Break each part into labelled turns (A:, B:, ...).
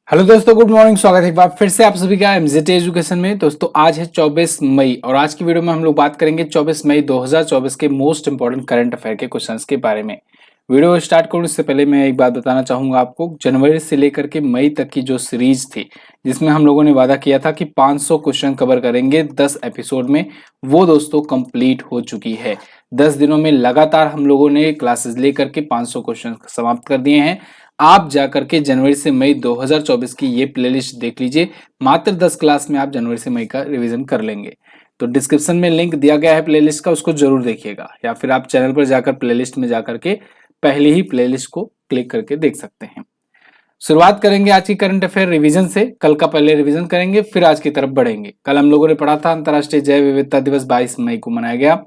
A: Hello दोस्तों, good morning. स्वागत है एक बार फिर से आप सभी का एमजेटी एजुकेशन में। दोस्तों आज है 24 मई और आज की वीडियो में हम लोग बात करेंगे 24 मई 2024 के मोस्ट इंपोर्टेंट करंट अफेयर के क्वेश्चंस के बारे में। वीडियो स्टार्ट करूं इससे पहले मैं एक बात बताना चाहूंगा आपको। जनवरी से लेकर के मई तक की जो सीरीज थी जिसमें हम लोगों ने वादा किया था कि 500 क्वेश्चन कवर करेंगे 10 एपिसोड में, वो दोस्तों कंप्लीट हो चुकी है। 10 दिनों में लगातार हम लोगों ने क्लासेस लेकर के 500 क्वेश्चन समाप्त कर दिए हैं। आप जाकर के जनवरी से मई 2024 की ये प्लेलिस्ट देख लीजिए। मात्र 10 क्लास में आप जनवरी से मई का रिवीजन कर लेंगे। तो डिस्क्रिप्शन में लिंक दिया गया है प्लेलिस्ट का, उसको जरूर देखिएगा, या फिर आप चैनल पर जाकर प्लेलिस्ट में जाकर के पहले ही प्लेलिस्ट को क्लिक करके देख सकते हैं। शुरुआत करेंगे आज की करंट अफेयर रिवीजन से। कल का पहले रिवीजन करेंगे, फिर आज की तरफ बढ़ेंगे। कल हम लोगों ने पढ़ा था अंतर्राष्ट्रीय जैव विविधता दिवस 22 मई को मनाया गया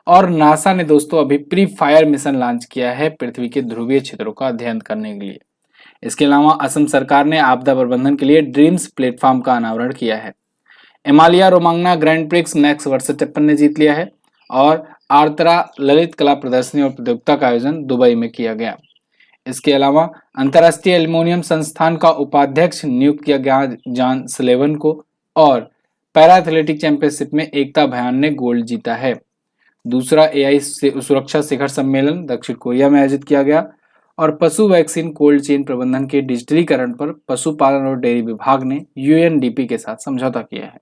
A: और नासा ने दोस्तों अभी प्री फायर मिशन लॉन्च किया है पृथ्वी के ध्रुवीय क्षेत्रों का अध्ययन करने के लिए। इसके अलावा असम सरकार ने आपदा प्रबंधन के लिए ड्रीम्स प्लेटफॉर्म का अनावरण किया है। एमालिया रोमांगना ग्रैंड प्रिक्स मैक्स वर्सटेपन ने जीत लिया है और आर्द्रा ललित कला प्रदर्शनी और प्रतियोगिता का आयोजन दुबई में किया गया। इसके अलावा अंतर्राष्ट्रीय एल्युमिनियम संस्थान का उपाध्यक्ष नियुक्त किया गया जॉन सलेवन को और पैरा एथलेटिक चैंपियनशिप में एकता भयान ने गोल्ड जीता है। दूसरा एआई सुरक्षा शिखर सम्मेलन दक्षिण कोरिया में आयोजित किया गया और पशु वैक्सीन कोल्ड चेन प्रबंधन के डिजिटलीकरण पर पशुपालन और डेयरी विभाग ने यूएनडीपी के साथ समझौता किया है।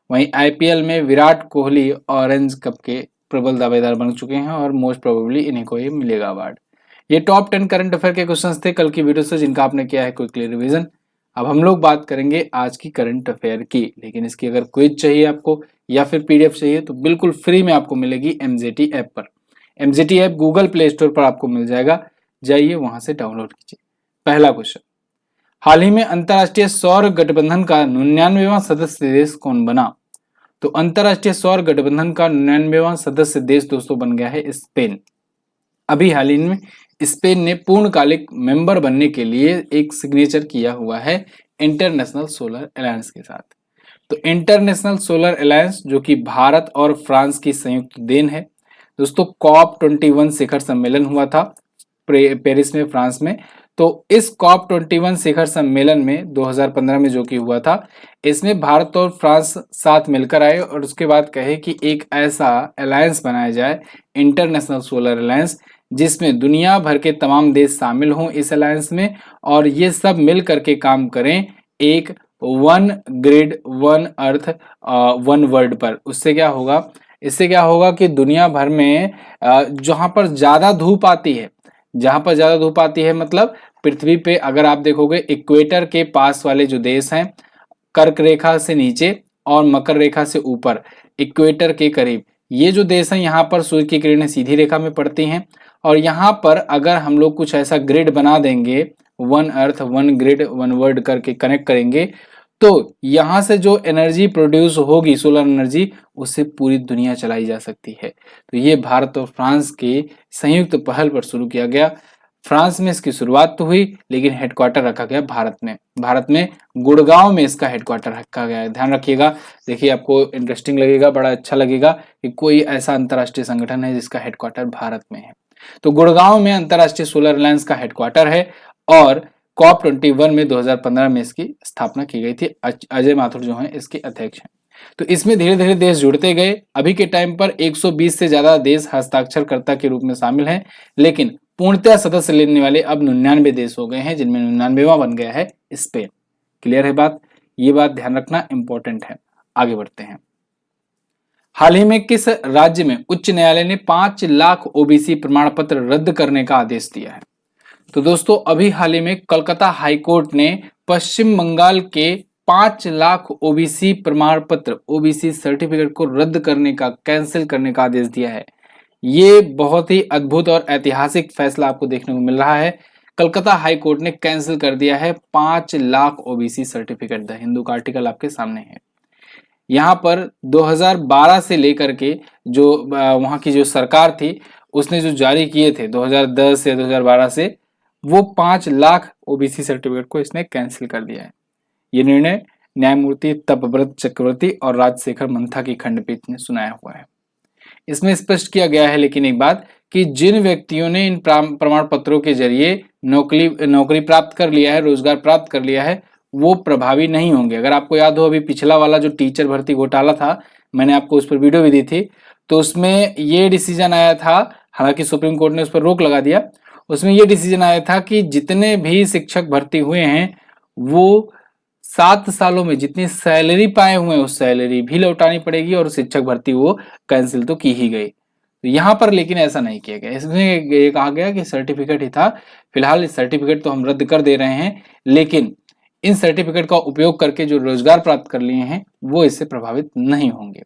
A: वहीं आईपीएल में विराट कोहली ऑरेंज कप के प्रबल दावेदार बन चुके हैं और मोस्ट प्रोबेबली इन्हीं को ये मिलेगा अवार्ड। ये टॉप 10 करंट अफेयर के क्वेश्चंस थे कल की वीडियो से, जिनका आपने किया है क्विकली रिवीजन। अब हम लोग बात करेंगे आज की करंट अफेयर की, लेकिन इसकी अगर क्विज चाहिए आपको या फिर पीडीएफ चाहिए तो बिल्कुल फ्री में आपको मिलेगी एमजेटी ऐप पर। MJT app Google play store पर आपको मिल जाएगा, जाइए वहां से डाउनलोड कीजिए। पहला क्वेश्चन, हाल ही में अंतर्राष्ट्रीय सौर गठबंधन का 99वां सदस्य देश कौन बना? तो अंतर्राष्ट्रीय सौर गठबंधन का 99वां सदस्य देश दोस्तों बन गया है स्पेन। अभी हाल ही में स्पेन ने पूर्णकालिक मेंबर बनने के लिए एक सिग्नेचर किया हुआ है इंटरनेशनल सोलर अलायंस के साथ। तो इंटरनेशनल सोलर अलायंस जो कि भारत और फ्रांस की संयुक्त देन है दोस्तों। कॉप 21 शिखर सम्मेलन हुआ था पेरिस में, फ्रांस में। तो इस कॉप 21 शिखर सम्मेलन में 2015 में जो कि हुआ था, इसमें भारत और फ्रांस साथ मिलकर आए और उसके बाद कहे कि एक ऐसा अलायंस बनाया जाए, इंटरनेशनल सोलर अलायंस, जिसमें दुनिया भर के तमाम देश शामिल हों इस अलायंस में और ये सब मिल करके काम करें एक one grid one earth one world पर। उससे क्या होगा, इससे क्या होगा कि दुनिया भर में जहां पर ज्यादा धूप आती है, जहां पर ज्यादा धूप आती है मतलब पृथ्वी पे अगर आप देखोगे इक्वेटर के पास वाले जो देश हैं, कर्क रेखा से नीचे और मकर रेखा से ऊपर इक्वेटर के करीब, ये जो देश हैं यहाँ पर सूर्य की किरणें सीधी रेखा में पड़ती हैं और यहाँ पर अगर हम लोग कुछ ऐसा ग्रिड बना देंगे, one earth one grid one world करके कनेक्ट करेंगे, तो यहाँ से जो एनर्जी प्रोड्यूस होगी सोलर एनर्जी, उससे पूरी दुनिया चलाई जा सकती है। तो ये भारत और फ्रांस के संयुक्त पहल पर शुरू किया गया। फ्रांस में इसकी शुरुआत तो हुई लेकिन हेडक्वार्टर रखा गया भारत में। भारत में गुड़गांव में इसका हेडक्वार्टर रखा गया है, ध्यान रखिएगा। देखिए आपको इंटरेस्टिंग लगेगा, बड़ा अच्छा लगेगा कि कोई ऐसा अंतर्राष्ट्रीय संगठन है जिसका हेडक्वार्टर भारत में है। तो गुड़गांव में अंतर्राष्ट्रीय सोलर अलायंस का हेडक्वार्टर है और कॉप 21 में 2015 में इसकी स्थापना की गई थी। अजय माथुर जो हैं इसके अध्यक्ष हैं। तो इसमें धीरे धीरे देश जुड़ते गए। अभी के टाइम पर 120 से ज्यादा देश हस्ताक्षरकर्ता के रूप में शामिल हैं, लेकिन पूर्णतः सदस्य लेने वाले अब 99 देश हो गए हैं, जिनमें 99वां बन गया है स्पेन। क्लियर है बात? ये बात ध्यान रखना इंपॉर्टेंट है। आगे बढ़ते हैं। हाल ही में किस राज्य में उच्च न्यायालय ने 5 लाख ओबीसी प्रमाण पत्र रद्द करने का आदेश दिया है? तो दोस्तों अभी हाल ही में कलकत्ता हाईकोर्ट ने पश्चिम बंगाल के 5 लाख ओबीसी प्रमाण पत्र ओबीसी सर्टिफिकेट को रद्द करने का, कैंसिल करने का आदेश दिया है। ये बहुत ही अद्भुत और ऐतिहासिक फैसला आपको देखने को मिल रहा है। कलकत्ता हाई कोर्ट ने कैंसिल कर दिया है 5 lakh OBC certificate. The Hindu का आर्टिकल आपके सामने है। यहाँ पर 2012 से लेकर के जो वहाँ की जो सरकार थी उसने जो जारी किए थे 2010 या 2012 से, वो 5 लाख ओबीसी सर्टिफिकेट को इसने कैंसिल कर दिया है। ये निर्णय न्यायमूर्ति तपव्रत चक्रवर्ती और राजशेखर मंथा की खंडपीठ ने सुनाया हुआ है। इसमें स्पष्ट किया गया है लेकिन एक बात कि जिन व्यक्तियों ने इन प्रमाण पत्रों के जरिए नौकरी प्राप्त कर लिया है, रोजगार प्राप्त कर लिया है, वो प्रभावी नहीं होंगे। अगर आपको याद हो, अभी पिछला वाला जो टीचर भर्ती घोटाला था, मैंने आपको उस पर वीडियो भी दी थी, तो उसमें ये डिसीजन आया था, हालांकि सुप्रीम कोर्ट ने उस पर रोक लगा दिया, उसमें ये डिसीजन आया था कि जितने भी शिक्षक भर्ती हुए हैं वो 7 सालों में जितनी सैलरी पाए हुए हैं उस सैलरी भी लौटानी पड़ेगी, और शिक्षक भर्ती वो कैंसिल तो की ही गई। तो यहाँ पर लेकिन ऐसा नहीं किया गया, इसमें ये कहा गया कि सर्टिफिकेट ही था, फिलहाल इस सर्टिफिकेट तो हम रद्द कर दे रहे हैं, लेकिन इन सर्टिफिकेट का उपयोग करके जो रोजगार प्राप्त कर लिए हैं वो इससे प्रभावित नहीं होंगे।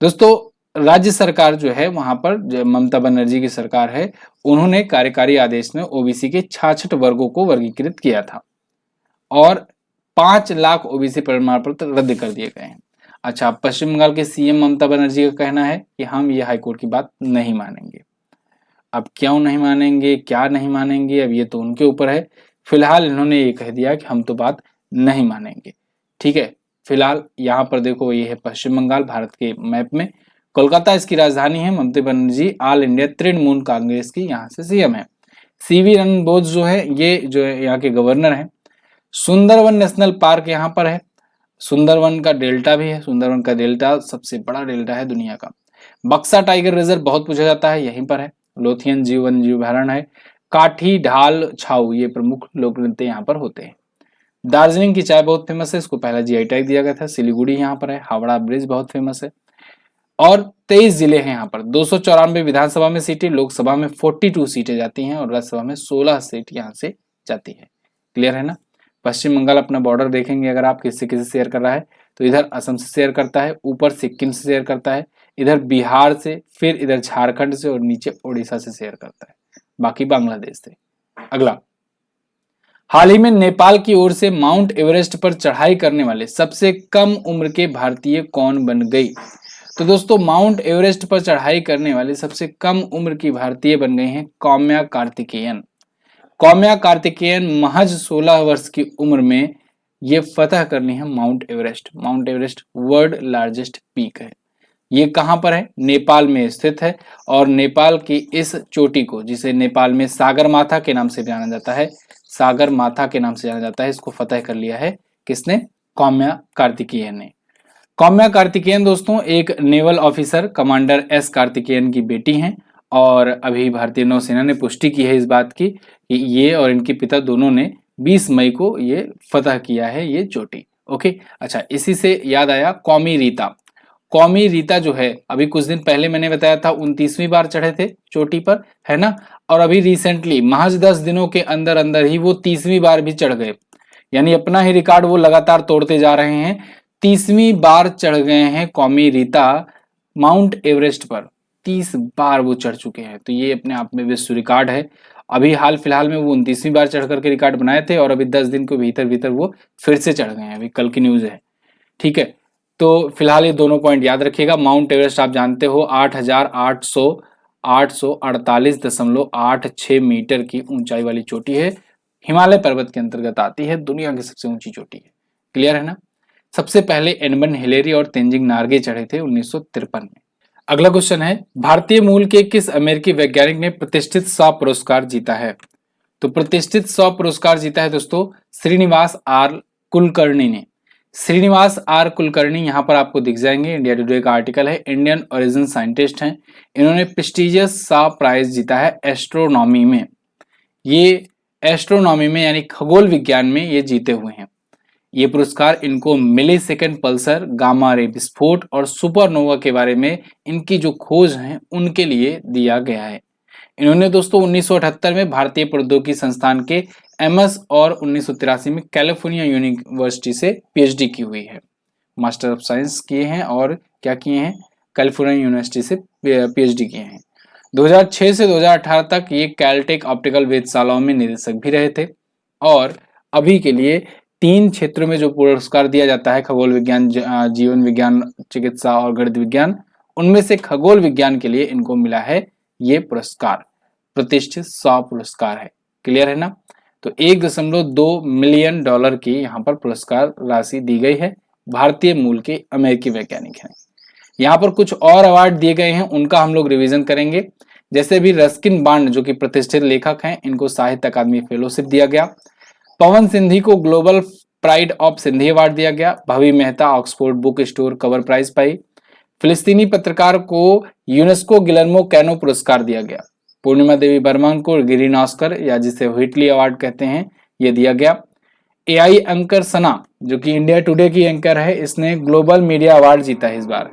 A: दोस्तों, राज्य सरकार जो है वहां पर, जो ममता बनर्जी की सरकार है, उन्होंने कार्यकारी आदेश में ओबीसी के 66 वर्गों को वर्गीकृत किया था और 5 लाख ओबीसी प्रमाण पत्र रद्द कर दिए गए हैं। अच्छा, पश्चिम बंगाल के सीएम ममता बनर्जी का कहना है कि हम ये हाईकोर्ट की बात नहीं मानेंगे। अब क्यों नहीं मानेंगे, क्या नहीं मानेंगे, अब ये तो उनके ऊपर है। फिलहाल इन्होंने ये कह दिया कि हम तो बात नहीं मानेंगे। ठीक है, फिलहाल यहाँ पर देखो, ये है पश्चिम बंगाल भारत के मैप में, कोलकाता इसकी राजधानी है। ममता बनर्जी ऑल इंडिया तृणमूल कांग्रेस की यहाँ से सीएम है। सीवी रनबोज जो है, ये जो है यहाँ के गवर्नर है। सुंदरवन नेशनल पार्क यहाँ पर है। सुंदरवन का डेल्टा भी है, सुंदरवन का डेल्टा सबसे बड़ा डेल्टा है दुनिया का। बक्सा टाइगर रिजर्व बहुत पूछा जाता है, यहीं पर है। लोथियन जीवन जीव अभयारण्य है। काठी ढाल छाऊ ये प्रमुख लोक नृत्य यहाँ पर होते हैं। दार्जिलिंग की चाय बहुत फेमस है, इसको पहला जीआई टैग दिया गया था। सिलीगुड़ी यहाँ पर है। हावड़ा ब्रिज बहुत फेमस है। और 23 जिले हैं यहाँ पर। 294 विधानसभा में सीटें, लोकसभा में 42 सीटें जाती हैं और राज्यसभा में 16 सीट यहाँ से जाती है। क्लियर है ना। पश्चिम बंगाल अपना बॉर्डर देखेंगे अगर आप, किससे किससे शेयर कर रहा है, तो इधर असम से शेयर करता है, ऊपर सिक्किम से शेयर करता है, इधर बिहार से, फिर इधर झारखंड से और नीचे उड़ीसा से शेयर करता है, बाकी बांग्लादेश से। अगला, हाल ही में नेपाल की ओर से माउंट एवरेस्ट पर चढ़ाई करने वाले सबसे कम उम्र के भारतीय कौन बन गई। तो दोस्तों, माउंट एवरेस्ट पर चढ़ाई करने वाले सबसे कम उम्र की भारतीय बन गई हैं कौम्या कार्तिकेयन। कौम्या कार्तिकेयन महज 16 वर्ष की उम्र में ये फतह करनी है mount Everest. Mount Everest world largest peak है। ये कहां पर है, नेपाल में स्थित है। और नेपाल की इस चोटी को, जिसे नेपाल में सागर माथा के नाम से जाना जाता है, सागर माथा के नाम से जाना जाता है, इसको फतह कर लिया है किसने, कौम्या कार्तिकेयन ने। कौम्या कार्तिकेयन दोस्तों एक naval officer commander S Karthikeyan की बेटी हैं, और अभी भारतीय नौसेना ने पुष्टि की है इस बात की कि ये और इनके पिता दोनों ने 20 मई को ये फतह किया है ये चोटी। ओके, अच्छा, इसी से याद आया कौमी रीता। कौमी रीता जो है, अभी कुछ दिन पहले मैंने बताया था 29वीं बार चढ़े थे चोटी पर, है ना, और अभी रिसेंटली महज 10 दिनों के अंदर अंदर ही वो 30वीं बार भी चढ़ गए। यानी अपना ही रिकॉर्ड वो लगातार तोड़ते जा रहे हैं। 30वीं बार चढ़ गए हैं कौमी रीता माउंट एवरेस्ट पर, 30 बार वो चढ़ चुके हैं। तो ये अपने आप में विश्व रिकॉर्ड है। अभी हाल फिलहाल में वो 29वीं बार चढ़ करके रिकॉर्ड बनाए थे, और अभी 10 दिन के भीतर भीतर वो फिर से चढ़ गए हैं, अभी कल की न्यूज है। ठीक है, तो फिलहाल ये दोनों पॉइंट याद रखिएगा। माउंट एवरेस्ट आप जानते हो 8,848.86 मीटर की ऊंचाई वाली चोटी है, हिमालय पर्वत के अंतर्गत आती है, दुनिया की सबसे ऊंची चोटी है। क्लियर है ना। सबसे पहले एडमंड हिलेरी और तेंजिंग नार्गे चढ़े थे 1953 में। अगला क्वेश्चन है, भारतीय मूल के किस अमेरिकी वैज्ञानिक ने प्रतिष्ठित 100 पुरस्कार जीता है। तो प्रतिष्ठित 100 पुरस्कार जीता है दोस्तों श्रीनिवास आर कुलकर्णी ने। श्रीनिवास आर कुलकर्णी यहाँ पर आपको दिख जाएंगे, इंडिया टुडे का आर्टिकल है, इंडियन ओरिजिन साइंटिस्ट हैं। इन्होंने प्रेस्टिजियस सा प्राइज जीता है एस्ट्रोनॉमी में। ये एस्ट्रोनॉमी में यानी खगोल विज्ञान में ये जीते हुए हैं। ये पुरस्कार इनको मिली सेकेंड पल्सर, गामा रे विस्फोट और सुपरनोवा के बारे में इनकी जो खोज है उनके लिए दिया गया है। इन्होंने दोस्तों 1978 में भारतीय प्रौद्योगिकी संस्थान के एमएस और 1983 में कैलिफोर्निया यूनिवर्सिटी से पीएचडी की हुई है। मास्टर ऑफ साइंस किए हैं और क्या किए हैं, कैलिफोर्निया यूनिवर्सिटी से पीएचडी किए हैं। 2006 से 2018 तक ये कैलटेक ऑप्टिकल वेधशालाओं में निदेशक भी रहे थे। और अभी के लिए 3 क्षेत्रों में जो पुरस्कार दिया जाता है, खगोल विज्ञान, जीवन विज्ञान, चिकित्सा और गणित विज्ञान, उनमें से खगोल विज्ञान के लिए इनको मिला है ये पुरस्कार, प्रतिष्ठित 100 पुरस्कार है। क्लियर है ना। तो $1.2 मिलियन की यहाँ पर पुरस्कार राशि दी गई है। भारतीय मूल के अमेरिकी वैज्ञानिक हैं। यहाँ पर कुछ और अवार्ड दिए गए हैं, उनका हम लोग रिवीजन करेंगे। जैसे भी रस्किन बांड जो कि प्रतिष्ठित लेखक हैं, इनको साहित्य अकादमी फेलोशिप दिया गया। पवन सिंधी को global pride of Sindhi award दिया गया। Bhavi Mehta Oxford book store cover prize पाई। फिलिस्तीनी पत्रकार को यूनेस्को गिलर्मो कैनो पुरस्कार दिया गया। पूर्णिमा देवी बर्मन को ग्रीन ऑस्कर या जिसे व्हिटली अवार्ड कहते हैं ये दिया गया। एआई एंकर सना जो कि इंडिया टुडे की एंकर है, इसने ग्लोबल मीडिया अवार्ड जीता है इस बार।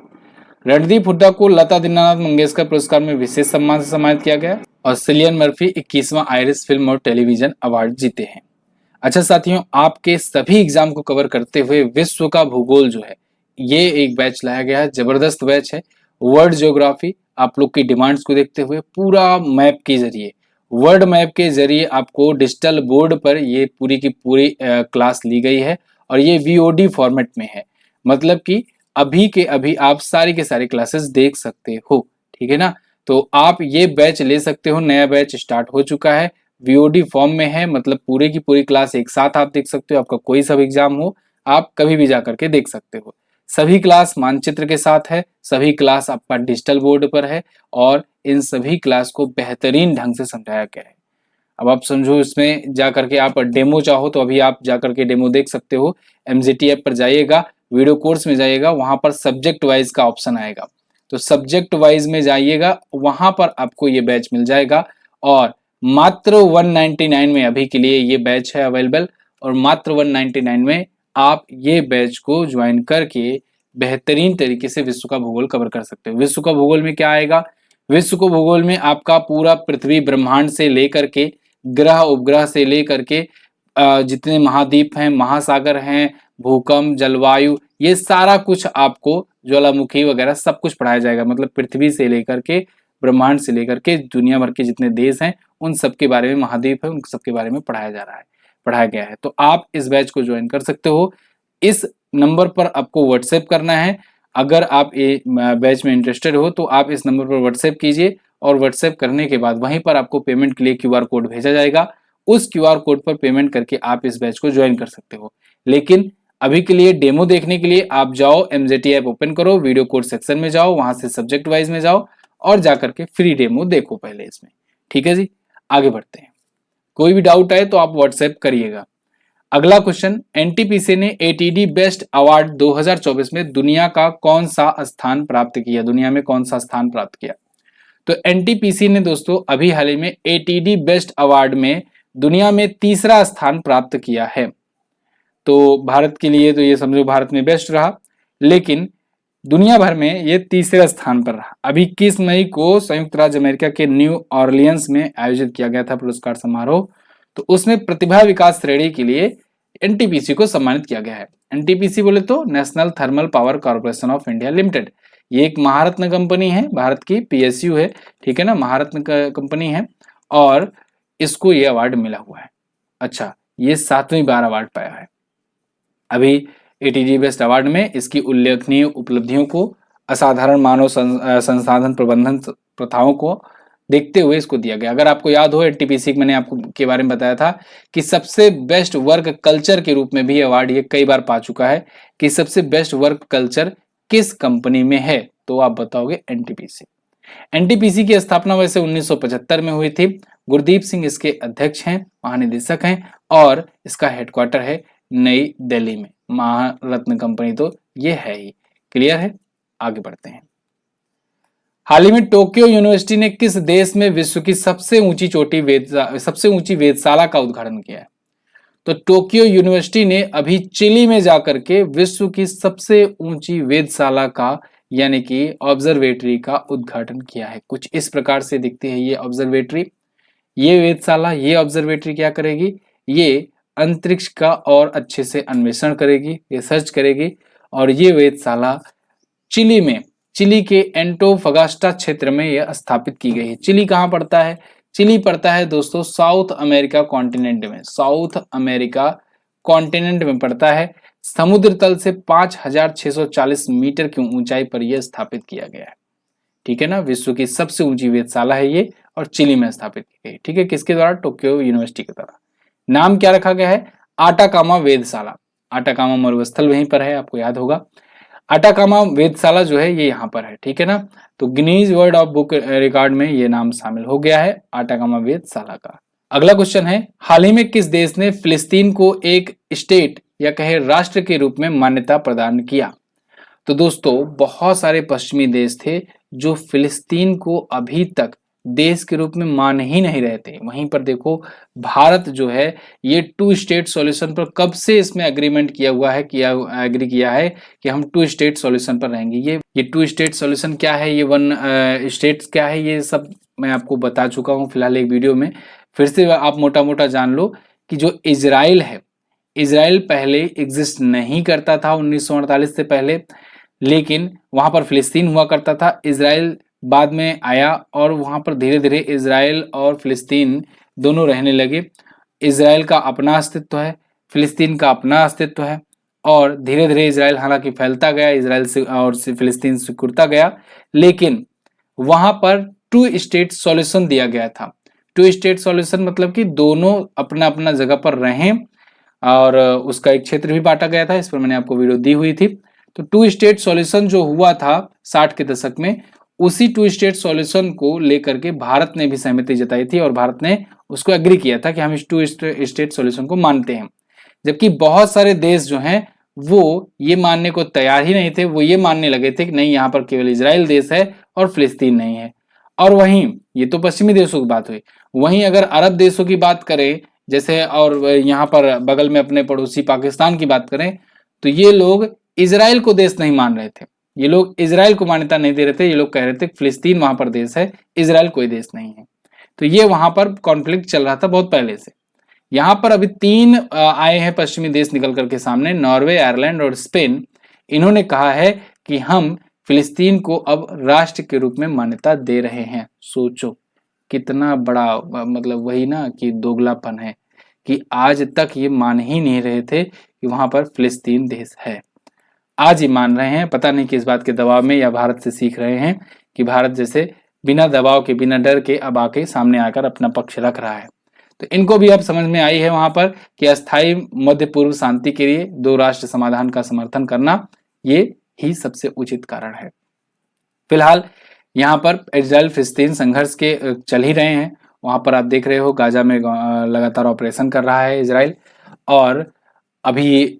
A: रणदीप हुड्डा को लता दीनानाथ मंगेशकर पुरस्कार में विशेष सम्मान से सम्मानित किया गया। और सिलियन मर्फी 21वां आयरिश फिल्म और टेलीविजन अवार्ड जीते हैं। अच्छा साथियों, आपके सभी एग्जाम को कवर करते हुए विश्व का भूगोल जो है ये एक बैच लाया गया है, जबरदस्त बैच है। वर्ल्ड ज्योग्राफी आप लोग की डिमांड्स को देखते हुए पूरा मैप के जरिए, वर्ल्ड मैप के जरिए आपको डिजिटल बोर्ड पर ये पूरी की पूरी क्लास ली गई है और ये वीओडी फॉर्मेट में है। मतलब कि अभी के अभी आप सारी के सारी क्लासेस देख सकते हो, ठीक है ना। तो आप ये बैच ले सकते हो, नया बैच स्टार्ट हो चुका है, वीओडी फॉर्म में है, मतलब पूरे की पूरी क्लास एक साथ आप देख सकते हो। आपका कोई सब एग्जाम हो आप कभी भी जाकर के देख सकते हो। सभी क्लास मानचित्र के साथ है, सभी क्लास आपका डिजिटल बोर्ड पर है और इन सभी क्लास को बेहतरीन ढंग से समझाया गया है। अब आप समझो, इसमें जाकर के आप डेमो चाहो तो अभी आप जाकर के डेमो देख सकते हो। एमजीटी ऐप पर जाइएगा, वीडियो कोर्स में जाइएगा, वहां पर सब्जेक्ट वाइज का ऑप्शन आएगा, तो सब्जेक्ट वाइज में जाइएगा, वहां पर आपको ये बैच मिल जाएगा। और मात्र 199 में अभी के लिए ये बैच है अवेलेबल, और मात्र 199 में आप ये बैच को ज्वाइन करके बेहतरीन तरीके से विश्व का भूगोल कवर कर सकते हो। विश्व का भूगोल में क्या आएगा? विश्व को भूगोल में आपका पूरा पृथ्वी ब्रह्मांड से लेकर के ग्रह उपग्रह से लेकर के जितने महाद्वीप हैं, महासागर हैं, भूकंप, जलवायु, ये सारा कुछ आपको, ज्वालामुखी वगैरह सब कुछ पढ़ाया जाएगा। मतलब पृथ्वी से लेकर के ब्रह्मांड से लेकर के दुनिया भर के जितने देश हैं उन सब के बारे में, महाद्वीप है उन सब के बारे में पढ़ाया गया है। तो आप इस बैच को ज्वाइन कर सकते हो। इस नंबर पर आपको व्हाट्सएप करना है। अगर आप ये बैच में इंटरेस्टेड हो तो आप इस नंबर पर व्हाट्सएप कीजिए, और व्हाट्सएप करने के बाद वहीं पर आपको पेमेंट के लिए क्यूआर कोड भेजा जाएगा। उस क्यूआर कोड पर पेमेंट करके आप इस बैच को ज्वाइन कर सकते हो। लेकिन अभी के लिए डेमो देखने के लिए आप जाओ, एमजेटी ऐप ओपन करो, वीडियो कोर्स सेक्शन में जाओ, वहां से सब्जेक्ट वाइज में जाओ और जाकर के फ्री डेमो देखो पहले इसमें। ठीक है जी, आगे बढ़ते हैं। कोई भी डाउट आए तो आप व्हाट्सएप करिएगा। अगला क्वेश्चन, एनटीपीसी ने एटीडी बेस्ट अवार्ड 2024 में दुनिया का कौन सा स्थान प्राप्त किया? दुनिया में कौन सा स्थान प्राप्त किया? तो एनटीपीसी ने दोस्तों अभी हाल ही में एटीडी बेस्ट अवार्ड में दुनिया में तीसरा स्थान प्राप्त किया है। तो भारत के लिए तो ये समझो भारत में बेस्ट रहा, लेकिन दुनिया भर में ये तीसरे स्थान पर रहा। अभी 21 मई को संयुक्त राज्य अमेरिका के न्यू ऑरलियंस में आयोजित किया गया था पुरस्कार समारोह। तो उसमें प्रतिभा विकास श्रेणी के लिए एनटीपीसी को सम्मानित किया गया है। एनटीपीसी बोले तो national thermal power corporation of India limited, ये एक महारत्न कंपनी है, भारत की पीएसयू है, ठीक है ना, महारत्न कंपनी है और इसको ये अवार्ड मिला हुआ है। अच्छा, ये 7वीं बार अवार्ड पाया है। अभी एटीडी बेस्ट अवार्ड में इसकी उल्लेखनीय उपलब्धियों को, असाधारण मानव संसाधन प्रबंधन प्रथाओं को देखते हुए इसको दिया गया। अगर आपको याद हो, एनटीपीसी मैंने आपको के बारे में बताया था कि सबसे बेस्ट वर्क कल्चर के रूप में भी अवार्ड ये कई बार पा चुका है कि सबसे बेस्ट वर्क कल्चर किस कंपनी में है, तो आप बताओगे एनटीपीसी। एनटीपीसी की स्थापना वैसे 1975 में हुई थी। गुरदीप सिंह इसके अध्यक्ष हैं, महानिदेशक हैं और इसका हेडक्वार्टर है नई दिल्ली में। महारत्न कंपनी तो ये है ही। क्लियर है, आगे बढ़ते हैं। हाल ही में टोक्यो यूनिवर्सिटी ने किस देश में विश्व की सबसे ऊंची वेधशाला का उद्घाटन किया है? तो टोक्यो यूनिवर्सिटी ने अभी चिली में जाकर के विश्व की सबसे ऊंची वेधशाला का, यानी कि ऑब्जर्वेटरी का उद्घाटन किया है। कुछ इस प्रकार से दिखती है ये ऑब्जर्वेटरी। ये वेधशाला, ये ऑब्जर्वेटरी क्या करेगी? ये अंतरिक्ष का और अच्छे से अन्वेषण करेगी, रिसर्च करेगी। और ये वेधशाला चिली में, चिली के एंटोफगास्टा क्षेत्र में यह स्थापित की गई है। चिली कहाँ पड़ता है? चिली पड़ता है दोस्तों साउथ अमेरिका कॉन्टिनेंट में, साउथ अमेरिका कॉन्टिनेंट में पड़ता है। समुद्र तल से 5640 मीटर की ऊंचाई पर यह स्थापित किया गया है। ठीक है ना, विश्व की सबसे ऊंची वेधशाला है ये और चिली में स्थापित की गई। ठीक है, किसके द्वारा? टोक्यो यूनिवर्सिटी के द्वारा। नाम क्या रखा गया है? आटाकामा वेधशाला। आटाकामा मरुस्थल वहीं पर है, आपको याद होगा। आटाकामा वेधशाला जो है ये यहाँ पर है, ठीक है ना। तो Guinness world of book record में ये नाम शामिल हो गया है आटाकामा वेधशाला का। अगला क्वेश्चन है, हाल ही में किस देश ने फिलिस्तीन को एक स्टेट या कहे राष्ट्र के रूप में मान्यता प्रदान किया? तो दोस्तों बहुत सारे पश्चिमी देश थे जो फिलिस्तीन को अभी तक देश के रूप में मान ही नहीं रहे थे। वहीं पर देखो भारत जो है ये टू स्टेट सॉल्यूशन पर कब से इसमें एग्रीमेंट किया हुआ है, एग्री किया है कि हम टू स्टेट सॉल्यूशन पर रहेंगे। ये टू स्टेट सॉल्यूशन क्या है, ये वन स्टेट क्या है, ये सब मैं आपको बता चुका हूँ फिलहाल एक वीडियो में। फिर से आप मोटा मोटा जान लो कि जो इजराइल है, इजराइल पहले एग्जिस्ट नहीं करता था 1948 से पहले, लेकिन वहां पर फिलिस्तीन हुआ करता था। इजराइल बाद में आया और वहां पर धीरे धीरे इजराइल और फिलिस्तीन दोनों रहने लगे। इजराइल का अपना अस्तित्व है, फिलिस्तीन का अपना अस्तित्व है, और धीरे धीरे इजराइल हालांकि फैलता गया, इजराइल से और फिलिस्तीन सिकुड़ता गया, लेकिन वहां पर टू स्टेट सॉल्यूशन दिया गया था। टू स्टेट सॉल्यूशन मतलब कि दोनों अपना अपना जगह पर रहें, और उसका एक क्षेत्र भी बांटा गया था, इस पर मैंने आपको वीडियो दी हुई थी। तो टू स्टेट सॉल्यूशन जो हुआ था 60 के दशक में, उसी टू स्टेट सॉल्यूशन को लेकर के भारत ने भी सहमति जताई थी और भारत ने उसको एग्री किया था कि हम इस टू स्टेट सॉल्यूशन को मानते हैं। जबकि बहुत सारे देश जो हैं वो ये मानने को तैयार ही नहीं थे, वो ये मानने लगे थे कि नहीं यहाँ पर केवल इजराइल देश है और फिलिस्तीन नहीं है। और वहीं ये तो पश्चिमी देशों की बात हुई, वहीं अगर अरब देशों की बात करें जैसे, और यहाँ पर बगल में अपने पड़ोसी पाकिस्तान की बात करें, तो ये लोग इजराइल को देश नहीं मान रहे थे, ये लोग इजराइल को मान्यता नहीं दे रहे थे। ये लोग कह रहे थे फिलिस्तीन वहां पर देश है, इजराइल कोई देश नहीं है। तो ये वहां पर कॉन्फ्लिक्ट चल रहा था बहुत पहले से। यहाँ पर अभी 3 आए हैं पश्चिमी देश निकल करके सामने, नॉर्वे, आयरलैंड और स्पेन। इन्होंने कहा है कि हम फिलिस्तीन को अब राष्ट्र के रूप में मान्यता दे रहे हैं। सोचो कितना बड़ा मतलब वही ना कि दोगलापन है कि आज तक ये मान ही नहीं रहे थे कि वहां पर फिलिस्तीन देश है, आज ही मान रहे हैं। पता नहीं किस बात के दबाव में, या भारत से सीख रहे हैं कि भारत जैसे बिना दबाव के, बिना डर के अब आके सामने आकर अपना पक्ष रख रहा है। तो इनको भी अब समझ में आई है वहां पर कि अस्थायी मध्य पूर्व शांति के लिए दो राष्ट्र समाधान का समर्थन करना ये ही सबसे उचित कारण है। फिलहाल यहाँ पर इजराइल फिलिस्तीन संघर्ष के चल ही रहे हैं। वहां पर आप देख रहे हो गाजा में लगातार ऑपरेशन कर रहा है इजराइल, और अभी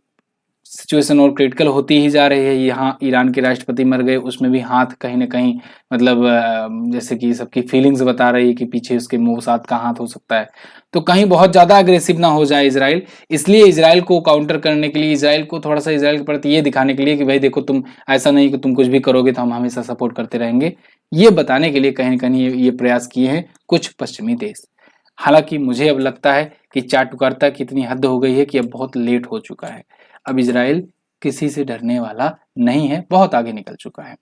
A: सिचुएशन और क्रिटिकल होती ही जा रही है। यहाँ ईरान के राष्ट्रपति मर गए, उसमें भी हाथ कहीं ना कहीं मतलब जैसे कि सबकी फीलिंग्स बता रही है कि पीछे उसके मोसाद का हाथ हो सकता है। तो कहीं बहुत ज्यादा अग्रेसिव ना हो जाए इजराइल, इसलिए इजराइल को काउंटर करने के लिए, इजराइल को थोड़ा सा इजराइल के प्रति ये दिखाने के लिए कि भाई देखो तुम ऐसा नहीं कि तुम कुछ भी करोगे तो हम हमेशा सपोर्ट करते रहेंगे, ये बताने के लिए कहीं ना कहीं ये प्रयास किए हैं कुछ पश्चिमी देश। हालांकि मुझे अब लगता है कि चाटुकारिता की इतनी हद हो गई है कि अब बहुत लेट हो चुका है। अब इजराइल किसी से डरने वाला नहीं है, बहुत आगे निकल चुका है।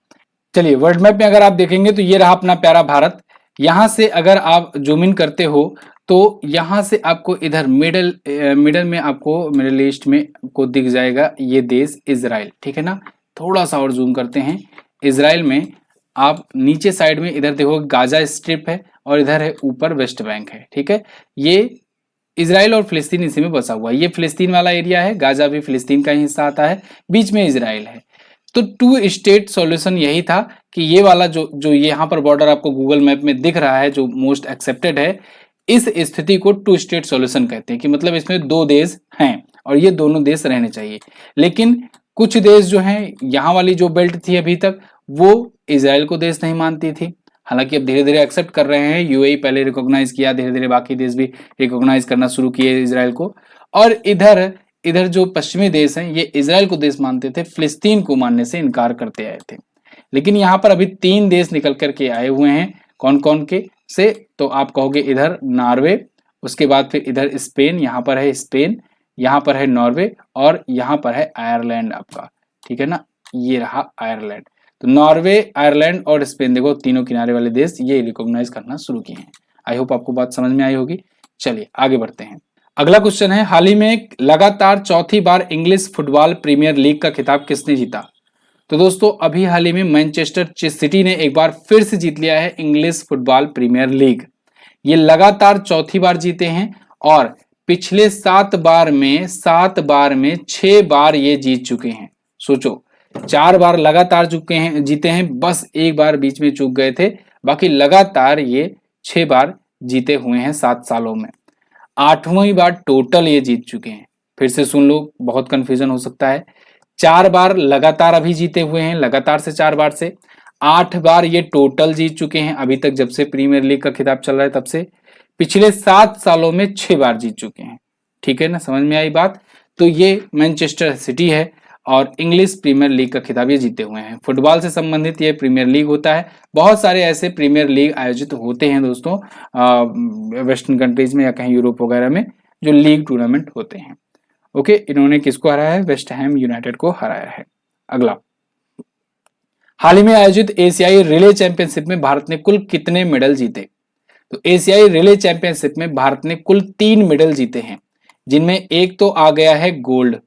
A: चलिए वर्ल्ड मैप में अगर आप देखेंगे तो ये रहा अपना प्यारा भारत। यहां से अगर आप जूम इन करते हो तो यहां से आपको इधर मिडल में आपको मिडिल ईस्ट में को दिख जाएगा ये देश इजराइल, ठीक है ना। थोड़ा सा और जूम करते हैं, इजराइल में आप नीचे साइड में इधर देखो गाजा स्ट्रिप है और इधर है ऊपर वेस्ट बैंक है, ठीक है। ये इजराइल और फिलिस्तीन इसी में बसा हुआ है। ये फिलिस्तीन वाला एरिया है, गाजा भी फिलिस्तीन का ही हिस्सा आता है, बीच में इजराइल है। तो टू स्टेट सॉल्यूशन यही था कि ये वाला जो यहाँ पर बॉर्डर आपको गूगल मैप में दिख रहा है जो मोस्ट एक्सेप्टेड है, इस स्थिति को टू स्टेट सॉल्यूशन कहते हैं कि मतलब इसमें दो देश हैं और ये दोनों देश रहने चाहिए। लेकिन कुछ देश जो हैं, यहाँ वाली जो बेल्ट थी अभी तक वो इजराइल को देश नहीं मानती थी, हालांकि अब धीरे धीरे एक्सेप्ट कर रहे हैं। यूएई पहले रिकॉग्नाइज किया, धीरे धीरे बाकी देश भी रिकॉग्नाइज करना शुरू किए इजराइल को। और इधर इधर जो पश्चिमी देश हैं ये इजराइल को देश मानते थे, फिलिस्तीन को मानने से इनकार करते आए थे। लेकिन यहाँ पर अभी 3 देश निकल करके आए हुए हैं, कौन कौन के से, तो आप कहोगे इधर नॉर्वे, उसके बाद फिर इधर स्पेन, यहाँ पर है स्पेन, यहाँ पर है नॉर्वे और यहाँ पर है आयरलैंड आपका, ठीक है ना। ये रहा आयरलैंड। तो नॉर्वे, आयरलैंड और स्पेन, देखो तीनों किनारे वाले देश ये रिकॉग्नाइज करना शुरू किए हैं। आई होप आपको बात समझ में आई होगी। चलिए आगे बढ़ते हैं। अगला क्वेश्चन है, हाल ही में लगातार चौथी बार इंग्लिश फुटबॉल प्रीमियर लीग का खिताब किसने जीता? तो दोस्तों अभी हाल ही में मैनचेस्टर सिटी ने एक बार फिर से जीत लिया है इंग्लिश फुटबॉल प्रीमियर लीग। ये लगातार चौथी बार जीते हैं और पिछले 7 बार में 6 बार ये जीत चुके हैं। सोचो 4 बार लगातार जीते हैं, बस एक बार बीच में चूक गए थे, बाकी लगातार ये 6 बार जीते हुए हैं 7 सालों में। 8वीं बार टोटल ये जीत चुके हैं। फिर से सुन लो, बहुत कंफ्यूजन हो सकता है। 4 बार लगातार अभी जीते हुए हैं, लगातार से 4 बार से। 8 बार ये टोटल जीत चुके हैं अभी तक, जब से प्रीमियर लीग का खिताब चल रहा है तब से। पिछले 7 सालों में 6 बार जीत चुके हैं। ठीक है ना, समझ में आई बात। तो ये मैनचेस्टर सिटी है और इंग्लिश प्रीमियर लीग का खिताब ये जीते हुए हैं। फुटबॉल से संबंधित ये प्रीमियर लीग होता है। बहुत सारे ऐसे प्रीमियर लीग आयोजित होते हैं दोस्तों, वेस्टर्न कंट्रीज में या कहीं यूरोप वगैरह में, जो लीग टूर्नामेंट होते हैं। ओके, इन्होंने किसको हराया है? वेस्ट हैम यूनाइटेड को हराया है। अगला, हाल ही में आयोजित एशियाई रिले चैंपियनशिप में भारत ने कुल कितने मेडल जीते? तो एशियाई रिले चैंपियनशिप में भारत ने कुल 3 मेडल जीते हैं, जिनमें एक तो आ गया है गोल्ड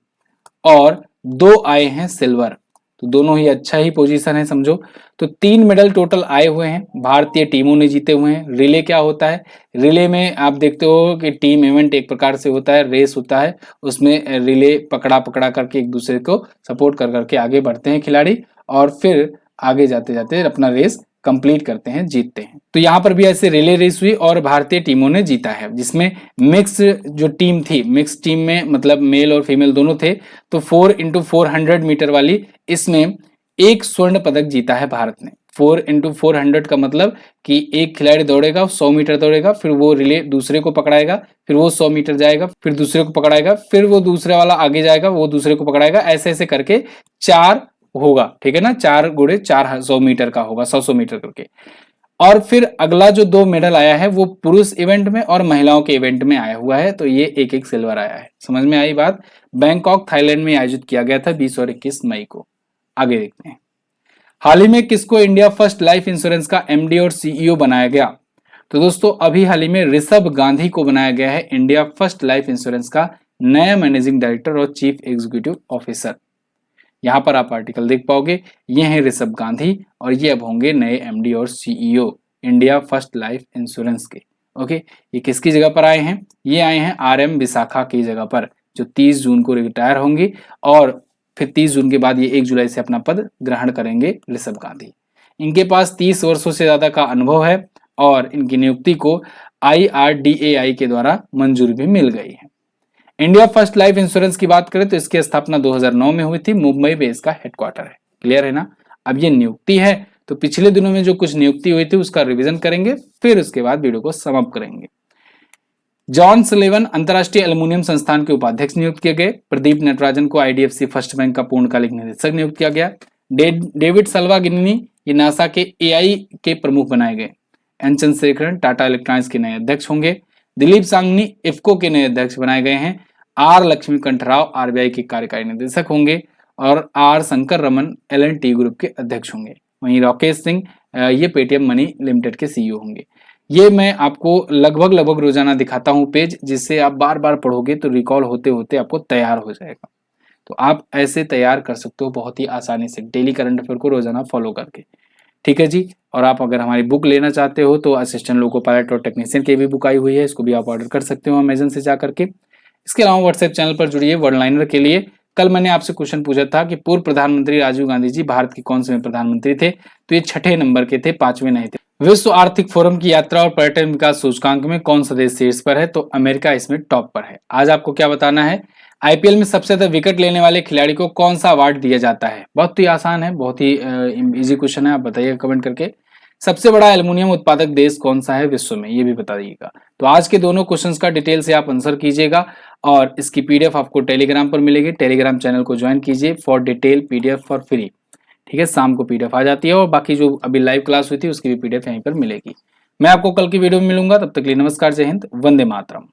A: और 2 आए हैं सिल्वर। तो दोनों ही अच्छा ही पोजीशन है समझो। तो 3 मेडल टोटल आए हुए हैं, भारतीय टीमों ने जीते हुए हैं। रिले क्या होता है? रिले में आप देखते हो कि टीम इवेंट एक प्रकार से होता है, रेस होता है। उसमें रिले पकड़ा पकड़ा करके एक दूसरे को सपोर्ट कर करके आगे बढ़ते हैं खिलाड़ी, और फिर आगे जाते जाते अपना रेस कंप्लीट करते हैं, जीतते हैं। तो यहाँ पर भी ऐसे रिले रेस हुई और भारतीय टीमों ने जीता है, जिसमें मिक्स जो टीम थी, मिक्स टीम में मतलब मेल और फीमेल दोनों थे। तो 4x400 मीटर वाली इसमें एक स्वर्ण पदक जीता है भारत ने। 4x400 का मतलब कि एक खिलाड़ी दौड़ेगा, 100 मीटर दौड़ेगा, फिर वो रिले दूसरे को पकड़ाएगा, फिर वो 100 मीटर जाएगा, फिर दूसरे को पकड़ाएगा, फिर वो दूसरे वाला आगे जाएगा, वो दूसरे को पकड़ाएगा, ऐसे ऐसे करके 4 होगा। ठीक है ना, 4 गुणे 4 100 मीटर का होगा, 100 मीटर करके। और फिर अगला जो 2 मेडल आया है वो पुरुष इवेंट में और महिलाओं के इवेंट में आया हुआ है। तो ये एक एक सिल्वर आया है। समझ में आई बात। बैंकॉक थाईलैंड में आयोजित किया गया था 20 और 21 मई को। आगे देखते हैं, हाल ही में किसको इंडिया फर्स्ट लाइफ इंश्योरेंस का एमडी और सीईओ बनाया गया? तो दोस्तों अभी हाल ही में ऋषभ गांधी को बनाया गया है इंडिया फर्स्ट लाइफ इंश्योरेंस का नया मैनेजिंग डायरेक्टर और चीफ एग्जीक्यूटिव ऑफिसर। यहां पर आप आर्टिकल देख पाओगे, ये हैं ऋषभ गांधी और ये अब होंगे नए एमडी और CEO India first life insurance के। ओके, ये किसकी जगह पर आए हैं? ये आए हैं आरएम विशाखा की जगह पर, जो 30 जून को रिटायर होंगी और फिर 30 जून के बाद ये 1 जुलाई से अपना पद ग्रहण करेंगे ऋषभ गांधी। इनके पास 30 वर्षों से ज्यादा का अनुभव है और इनकी नियुक्ति को IRDAI के द्वारा मंजूरी भी मिल गई है। इंडिया फर्स्ट लाइफ इंश्योरेंस की बात करें तो इसकी स्थापना 2009 में हुई थी, मुंबई में इसका हेडक्वार्टर है। क्लियर है ना। अब ये नियुक्ति है, तो पिछले दिनों में जो कुछ नियुक्ति हुई थी उसका रिवीजन करेंगे, फिर उसके बाद वीडियो को समाप्त करेंगे। जॉन सलिवन अंतर्राष्ट्रीय एल्युमिनियम संस्थान के उपाध्यक्ष नियुक्त किए गए। प्रदीप नटराजन को IDFC फर्स्ट बैंक का पूर्णकालिक निदेशक नियुक्त किया गया। डेविड सल्वागिनी ये नासा के AI के प्रमुख बनाए गए। एन चंद्रशेखरन टाटा इलेक्ट्रॉनिक्स के नए अध्यक्ष होंगे। दिलीप सांगनी इफ्को के नए अध्यक्ष बनाए गए हैं। आर लक्ष्मीकांत राव RBI के कार्यकारी निदेशक होंगे और are Shankar Raman L&T group के अध्यक्ष होंगे। वहीं राकेश सिंह ये पेटीएम मनी लिमिटेड के CEO होंगे। ये मैं आपको लगभग रोजाना दिखाता हूं पेज, जिससे आप बार बार पढ़ोगे तो रिकॉल होते होते आपको तैयार हो जाएगा। तो आप ऐसे तैयार कर सकते हो बहुत ही आसानी से, डेली करंट अफेयर को रोजाना फॉलो करके। ठीक है जी। और आप अगर हमारी बुक लेना चाहते हो तो असिस्टेंट लोको पायलट और टेक्नीशियन की भी बुक आई हुई है, इसको भी आप ऑर्डर कर सकते हो अमेजन से जा करके। इसके अलावा व्हाट्सएप चैनल पर जुड़िए वर्ल्ड लाइनर के लिए। कल मैंने आपसे क्वेश्चन पूछा था कि पूर्व प्रधानमंत्री राजीव गांधी जी भारत के कौन से प्रधानमंत्री थे? तो ये 6ठे नंबर के थे, 5वें नहीं थे। विश्व आर्थिक फोरम की यात्रा और पर्यटन विकास सूचकांक में कौन सा देश शीर्ष पर है? तो अमेरिका इसमें टॉप पर है। आज आपको क्या बताना है, IPL में सबसे ज्यादा विकेट लेने वाले खिलाड़ी को कौन सा अवार्ड दिया जाता है? बहुत ही आसान है, बहुत ही इजी क्वेश्चन है, आप बताइएगा कमेंट करके। सबसे बड़ा एल्युमिनियम उत्पादक देश कौन सा है विश्व में, ये भी बता दीजिएगा। तो आज के दोनों क्वेश्चंस का डिटेल से आप आंसर कीजिएगा और इसकी PDF आपको टेलीग्राम पर मिलेगी। टेलीग्राम चैनल को ज्वाइन कीजिए for detail PDF for free. ठीक है, शाम को PDF आ जाती है और बाकी जो अभी लाइव क्लास हुई थी उसकी भी PDF यहीं पर मिलेगी। मैं आपको कल की वीडियो में मिलूंगा, तब तक के लिए नमस्कार, जय हिंद, वंदे मातरम।